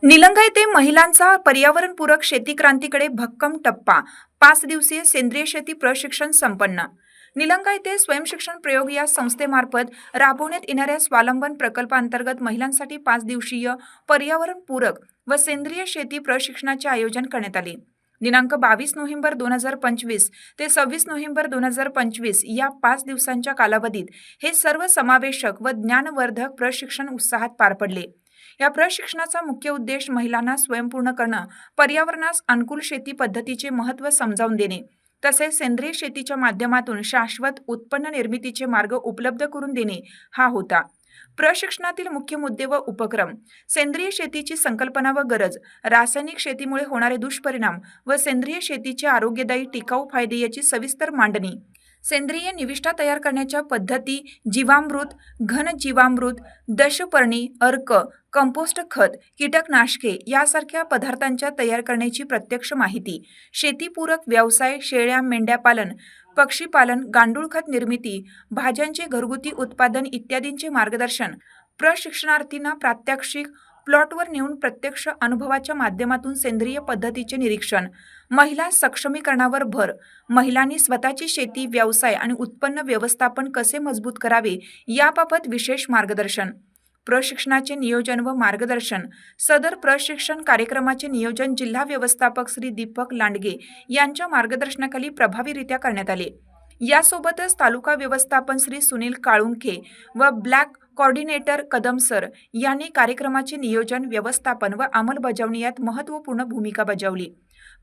निलंगा येथे महिलांचा पर्यावरणपूरक शेती क्रांतीकडे भक्कम टप्पा 5 दिवसीय सेंद्रिय शेती प्रशिक्षण संपन्न. निलंगा येथे स्वयंशिक्षण प्रयोग या संस्थेमार्फत राबवण्यात येणाऱ्या स्वावलंबन प्रकल्पांतर्गत महिलांसाठी 5 दिवसीय पर्यावरणपूरक व सेंद्रिय शेती प्रशिक्षणाचे आयोजन करण्यात आले. दिनांक 22 नोव्हेंबर 2025 ते 26 नोव्हेंबर 2025 या 5 दिवसांच्या कालावधीत हे सर्व समावेशक व ज्ञानवर्धक प्रशिक्षण उत्साहात पार पडले. या प्रशिक्षणाचा मुख्य उद्देश महिलांना स्वयंपूर्ण करणं, पर्यावरणास अनुकूल शेती पद्धतीचे महत्त्व समजावून देणे, तसेच सेंद्रिय शेतीच्या माध्यमातून शाश्वत उत्पन्न निर्मितीचे मार्ग उपलब्ध करून देणे हा होता. प्रशिक्षणातील मुख्य मुद्दे व उपक्रम: सेंद्रिय शेतीची संकल्पना व गरज, रासायनिक शेतीमुळे होणारे दुष्परिणाम व सेंद्रिय शेतीचे आरोग्यदायी टिकाऊ फायदे याची सविस्तर मांडणी, सेंद्रिय निविष्ठा तयार करण्याच्या पद्धती, जीवामृत, घन जीवामृत, दशपर्णी, अर्क, कंपोस्ट खत, कीटकनाशके यासारख्या पदार्थांच्या तयार करण्याची प्रत्यक्ष माहिती, शेतीपूरक व्यवसाय, शेळ्या मेंढ्या पालन, पक्षीपालन, गांडूळ खत निर्मिती, भाज्यांचे घरगुती उत्पादन इत्यादींचे मार्गदर्शन. प्रशिक्षणार्थींना प्रात्यक्षिक, प्लॉटवर नेऊन प्रत्यक्ष अनुभवाच्या माध्यमातून सेंद्रिय पद्धतीचे निरीक्षण, महिला सक्षमीकरणावर भर, महिलांनी स्वतःची शेती, व्यवसाय आणि उत्पन्न व्यवस्थापन कसे मजबूत करावे याबाबत विशेष मार्गदर्शन. प्रशिक्षणाचे नियोजन व मार्गदर्शन: सदर प्रशिक्षण कार्यक्रमाचे नियोजन जिल्हा व्यवस्थापक श्री दीपक लांडगे यांच्या मार्गदर्शनाखाली प्रभावीरित्या करण्यात आले. यासोबतच तालुका व्यवस्थापन श्री सुनील काळुंखे व ब्लॅक कोऑर्डिनेटर कदम सर यांनी कार्यक्रमाचे नियोजन, व्यवस्थापन व अंमलबजावणी यात महत्त्वपूर्ण भूमिका बजावली.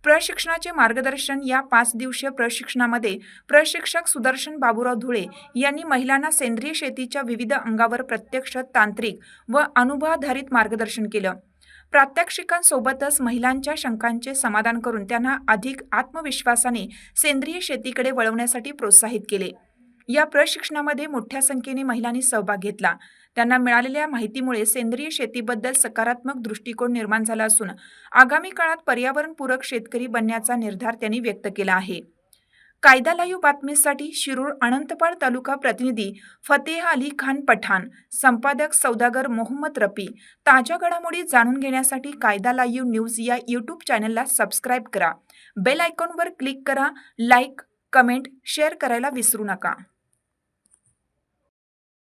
प्रशिक्षणाचे मार्गदर्शन: या 5 दिवसीय प्रशिक्षणामध्ये प्रशिक्षक सुदर्शन बाबूराव धुळे यांनी महिलांना सेंद्रिय शेतीच्या विविध अंगावर प्रत्यक्ष, तांत्रिक व अनुभवाधारित मार्गदर्शन केलं. प्रात्यक्षिकांसोबतच महिलांच्या शंकांचे समाधान करून त्यांना अधिक आत्मविश्वासाने सेंद्रिय शेतीकडे वळवण्यासाठी प्रोत्साहित केले. या प्रशिक्षणामध्ये मोठ्या संख्येने महिलांनी सहभाग घेतला. त्यांना मिळालेल्या माहितीमुळे सेंद्रिय शेतीबद्दल सकारात्मक दृष्टिकोन निर्माण झाला असून आगामी काळात पर्यावरणपूरक शेतकरी बनण्याचा निर्धार त्यांनी व्यक्त केला आहे. कायदा लाईव्ह बातमीसाठी शिरूर अनंतपाळ तालुका प्रतिनिधी फतेह अली खान पठाण, संपादक सौदागर मोहम्मद रफी. ताज्या घडामोडी जाणून घेण्यासाठी कायदा लाईव्ह न्यूज या यूट्यूब चॅनलला सबस्क्राईब करा. बेल आयकॉनवर क्लिक करा. लाईक, कमेंट, शेअर करायला विसरू नका.